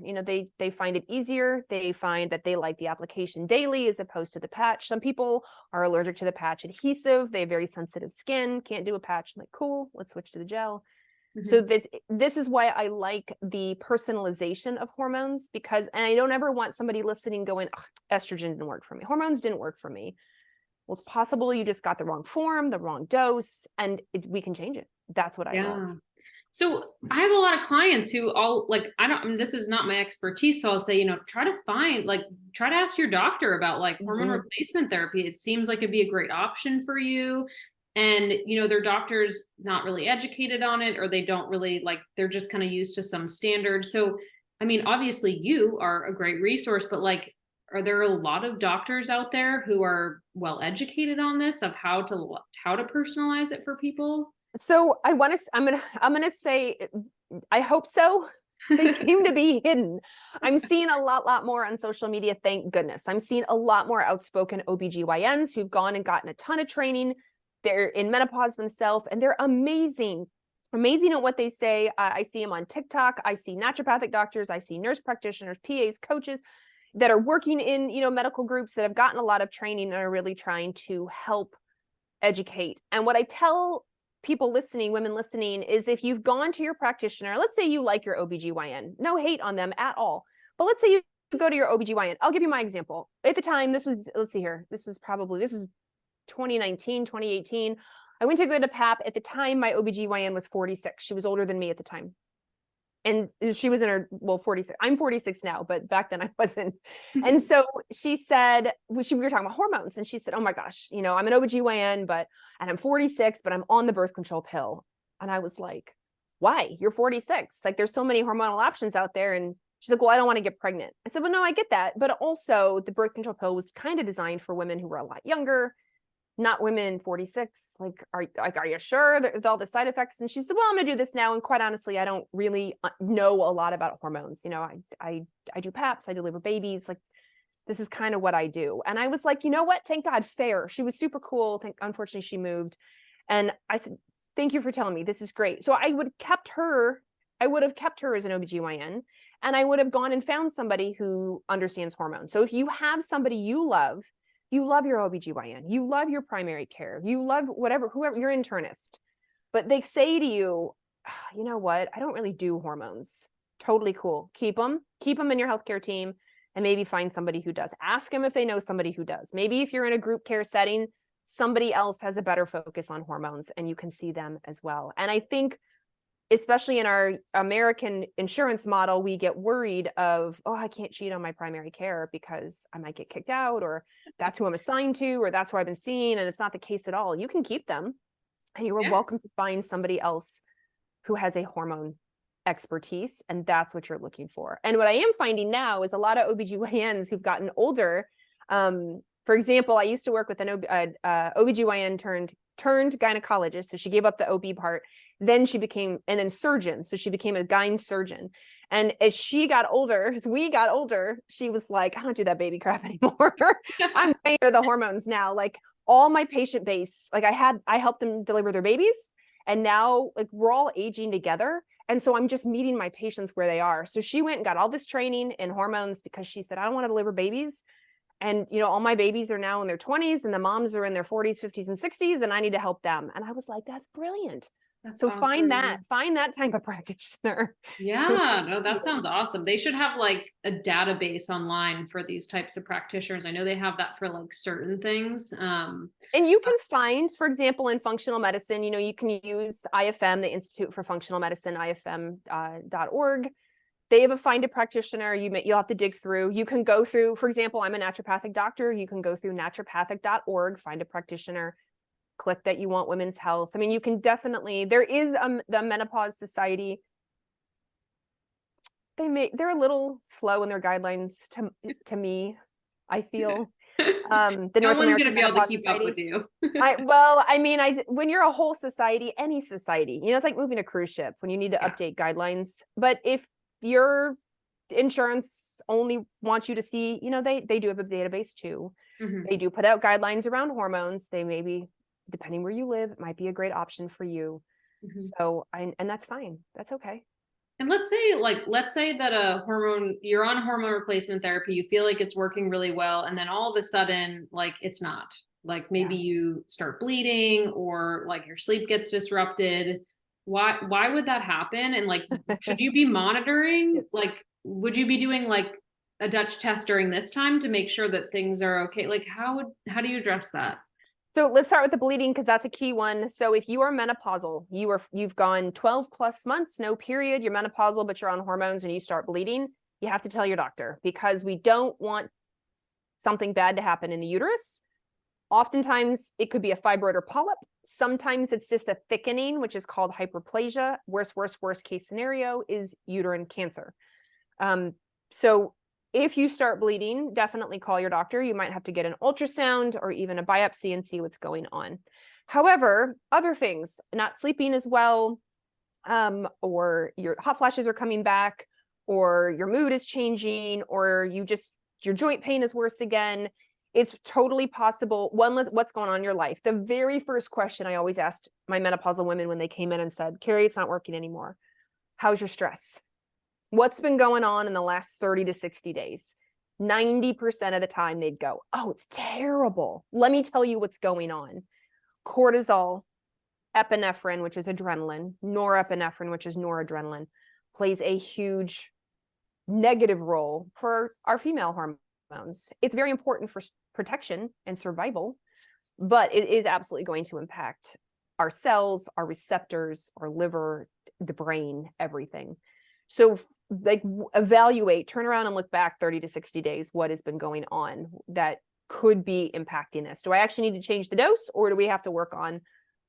They find it easier. They find that they like the application daily as opposed to the patch. Some people are allergic to the patch adhesive. They have very sensitive skin, can't do a patch. I'm like, cool, let's switch to the gel. So this is why I like the personalization of hormones, and I don't ever want somebody listening going, oh, estrogen didn't work for me. Hormones didn't work for me. Well, it's possible you just got the wrong form, the wrong dose, and we can change it. That's what I love. So I have a lot of clients who this is not my expertise. So I'll say, try to ask your doctor about like hormone replacement therapy. It seems like it'd be a great option for you. And, their doctor's not really educated on it, or they don't really they're just kind of used to some standards. So, I mean, obviously you are a great resource, but are there a lot of doctors out there who are well educated on this, of how to personalize it for people? So I'm gonna say, I hope so. They seem to be hidden. I'm seeing a lot more on social media, thank goodness. I'm seeing a lot more outspoken OBGYNs who've gone and gotten a ton of training. They're in menopause themselves, and they're amazing at what they say. I see them on TikTok. I see naturopathic doctors. I see nurse practitioners, PAs, coaches that are working in, medical groups that have gotten a lot of training and are really trying to help educate. And what I tell people listening, women listening, is if you've gone to your practitioner, let's say you like your OBGYN, no hate on them at all, but let's say you go to your OBGYN. I'll give you my example. At the time, this was 2019, 2018. I went to go to PAP. At the time, my OBGYN was 46. She was older than me at the time. And she was in her, 46. I'm 46 now, but back then I wasn't. And so she said, we were talking about hormones, and she said, oh my gosh, I'm an OBGYN, and I'm 46, but I'm on the birth control pill. And I was like, why? You're 46. Like, there's so many hormonal options out there. And she's like, well, I don't want to get pregnant. I said, well, no, I get that. But also the birth control pill was kind of designed for women who were a lot younger, not women 46. Are you sure with all the side effects? And she said, well, I'm gonna do this now. And quite honestly, I don't really know a lot about hormones. I do PAPs, I deliver babies. Like, This is kind of what I do. And I was like, you know what? Thank God, fair. She was super cool. Unfortunately, she moved. And I said, thank you for telling me. This is great. So I would have kept her as an OBGYN, and I would have gone and found somebody who understands hormones. So if you have somebody you love your OBGYN, you love your primary care, you love whoever your internist, but they say to you, you know what? I don't really do hormones. Totally cool. Keep them in your healthcare team, and maybe find somebody who does. Ask them if they know somebody who does. Maybe if you're in a group care setting, somebody else has a better focus on hormones and you can see them as well. And I think, especially in our American insurance model, we get worried of, oh, I can't cheat on my primary care because I might get kicked out, or that's who I'm assigned to, or that's who I've been seeing. And it's not the case at all. You can keep them, and you are welcome to find somebody else who has a hormone expertise, and that's what you're looking for. And what I am finding now is a lot of OBGYNs who've gotten older. For example, I used to work with an OBGYN turned gynecologist. So she gave up the OB part. Then she became, and then surgeon. So she became a gyne surgeon. And as we got older, she was like, I don't do that baby crap anymore. I'm paying for the hormones now. Like, all my patient base, like I helped them deliver their babies. And now, like, we're all aging together. And so I'm just meeting my patients where they are. So she went and got all this training in hormones because she said, I don't want to deliver babies. And, you know, all my babies are now in their 20s, and the moms are in their 40s, 50s, and 60s, and I need to help them. And I was like, that's brilliant. So awesome. find that type of practitioner. Yeah, no, that sounds awesome. They should have like a database online for these types of practitioners. I know they have that for like certain things. And you can find, for example, in functional medicine, you know, you can use IFM, the Institute for Functional Medicine, ifm.org. They have a find a practitioner. You'll have to dig through. You can go through, for example, I'm a naturopathic doctor. You can go through naturopathic.org, find a practitioner, click that you want women's health. I mean, you can definitely, there is the Menopause Society. They're a little slow in their guidelines to me, I feel. The No North one's American gonna be able to Menopause keep Society. up with you. When you're a whole society, any society, you know, it's like moving a cruise ship when you need to update guidelines. But if your insurance only wants you to see, you know, they do have a database too. They do put out guidelines around hormones. They maybe, depending where you live, it might be a great option for you. So, and that's fine. That's okay. And let's say that you're on hormone replacement therapy, you feel like it's working really well, and then all of a sudden, like, it's not. Like, maybe you start bleeding, or like your sleep gets disrupted. Why would that happen? And like, should you be monitoring? Like, would you be doing like a Dutch test during this time to make sure that things are okay? Like, how do you address that? So let's start with the bleeding, because that's a key one. So if you are menopausal, you've gone 12 plus months, no period, you're menopausal, but you're on hormones and you start bleeding, you have to tell your doctor, because we don't want something bad to happen in the uterus. Oftentimes it could be a fibroid or polyp. Sometimes it's just a thickening, which is called hyperplasia. Worst case scenario is uterine cancer. So if you start bleeding, definitely call your doctor. You might have to get an ultrasound or even a biopsy and see what's going on. However, other things, not sleeping as well, or your hot flashes are coming back, or your mood is changing, or your joint pain is worse again. It's totally possible. What's going on in your life? The very first question I always asked my menopausal women when they came in and said, Carrie, it's not working anymore. How's your stress? What's been going on in the last 30 to 60 days? 90% of the time they'd go, oh, it's terrible. Let me tell you what's going on. Cortisol, epinephrine, which is adrenaline, norepinephrine, which is noradrenaline, plays a huge negative role for our female hormones. It's very important for protection and survival, but it is absolutely going to impact our cells, our receptors, our liver, the brain, everything. So like evaluate, turn around and look back 30 to 60 days, what has been going on that could be impacting this. Do I actually need to change the dose, or do we have to work on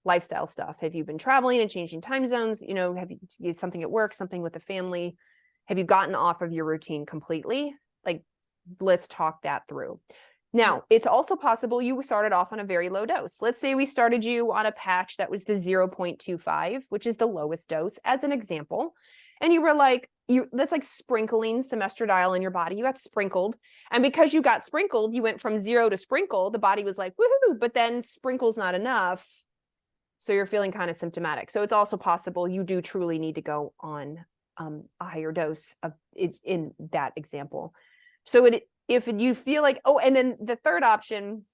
lifestyle stuff? Have you been traveling and changing time zones? You know, have you something at work, something with the family? Have you gotten off of your routine completely? Like, let's talk that through. Now, it's also possible you started off on a very low dose. Let's say we started you on a patch that was the 0.25, which is the lowest dose, as an example. And you were like, that's like sprinkling some estradiol in your body. You got sprinkled. And because you got sprinkled, you went from 0 to sprinkle. The body was like, woohoo, but then sprinkle's not enough. So you're feeling kind of symptomatic. So it's also possible you do truly need to go on a higher dose of it's in that example. So if you feel like, oh, and then the third option,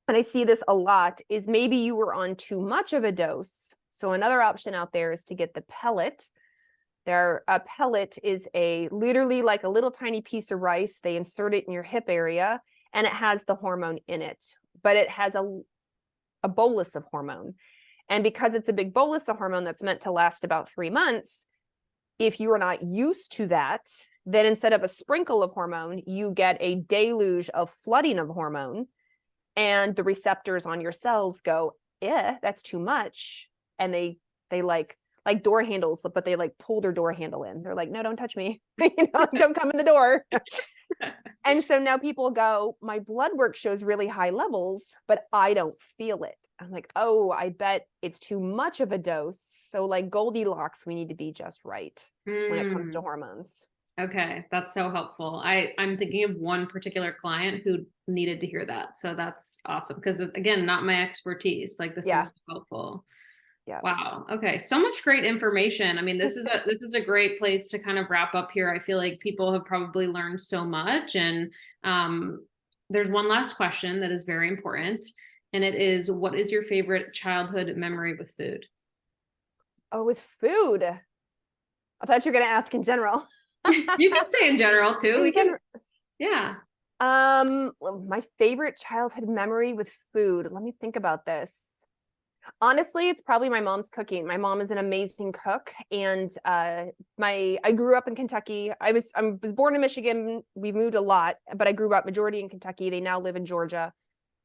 and I see this a lot, is maybe you were on too much of a dose. So another option out there is to get the pellet. A pellet is literally like a little tiny piece of rice. They insert it in your hip area and it has the hormone in it, but it has a bolus of hormone. And because it's a big bolus of hormone that's meant to last about 3 months, if you are not used to that, then instead of a sprinkle of hormone, you get a deluge of flooding of hormone, and the receptors on your cells go, that's too much. And they like door handles, but they like pull their door handle in. They're like, no, don't touch me. Don't come in the door. And so now people go, my blood work shows really high levels, but I don't feel it. I'm like, oh, I bet it's too much of a dose. So like Goldilocks, we need to be just right when it comes to hormones. Okay, that's so helpful. I'm thinking of one particular client who needed to hear that. So that's awesome. Because again, not my expertise. Like this is helpful. Yeah. Wow. Okay. So much great information. I mean, this is a great place to kind of wrap up here. I feel like people have probably learned so much. And there's one last question that is very important. And it is, what is your favorite childhood memory with food? Oh, with food. I thought you were going to ask in general. You can say in general too. Yeah. My favorite childhood memory with food. Let me think about this. Honestly, it's probably my mom's cooking. My mom is an amazing cook, and I grew up in Kentucky. I was born in Michigan. We moved a lot, but I grew up majority in Kentucky. They now live in Georgia.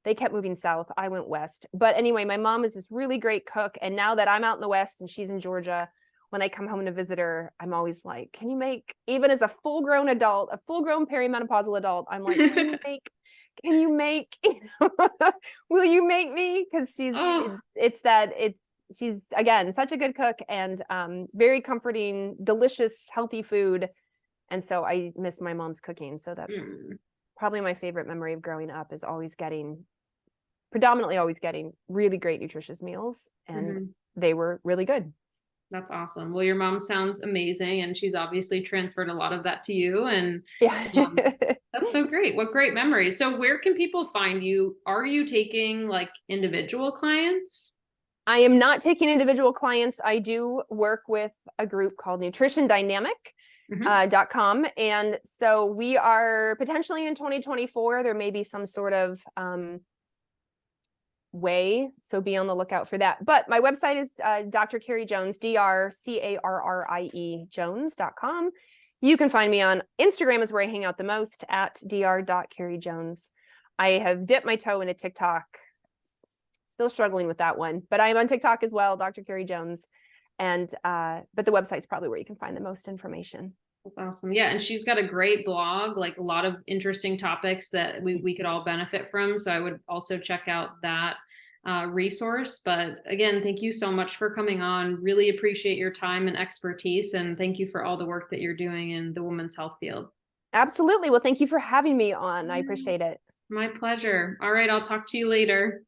They kept moving south. I went west. But anyway, my mom is this really great cook, and now that I'm out in the west and she's in Georgia, when I come home to visit her, I'm always like, can you make, even as a full-grown adult, a full-grown perimenopausal adult, I'm like, can you make, will you make me? Because she's again, such a good cook, and very comforting, delicious, healthy food. And so I miss my mom's cooking. So that's probably my favorite memory of growing up, is predominantly always getting really great nutritious meals. And they were really good. That's awesome. Well, your mom sounds amazing, and she's obviously transferred a lot of that to you. And that's so great. What great memories. So where can people find you? Are you taking like individual clients? I am not taking individual clients. I do work with a group called nutritiondynamic.com. And so we are potentially in 2024, there may be some sort of way, so be on the lookout for that. But my website is Dr. Carrie Jones, DrCarrie Jones.com. You can find me on Instagram, is where I hang out the most, at dr.carriejones. I have dipped my toe into TikTok, still struggling with that one, but I'm on TikTok as well, Dr. Carrie Jones. And but the website's probably where you can find the most information. That's awesome. Yeah. And she's got a great blog, like a lot of interesting topics that we could all benefit from. So I would also check out that resource. But again, thank you so much for coming on. Really appreciate your time and expertise. And thank you for all the work that you're doing in the women's health field. Absolutely. Well, thank you for having me on. I appreciate it. My pleasure. All right. I'll talk to you later.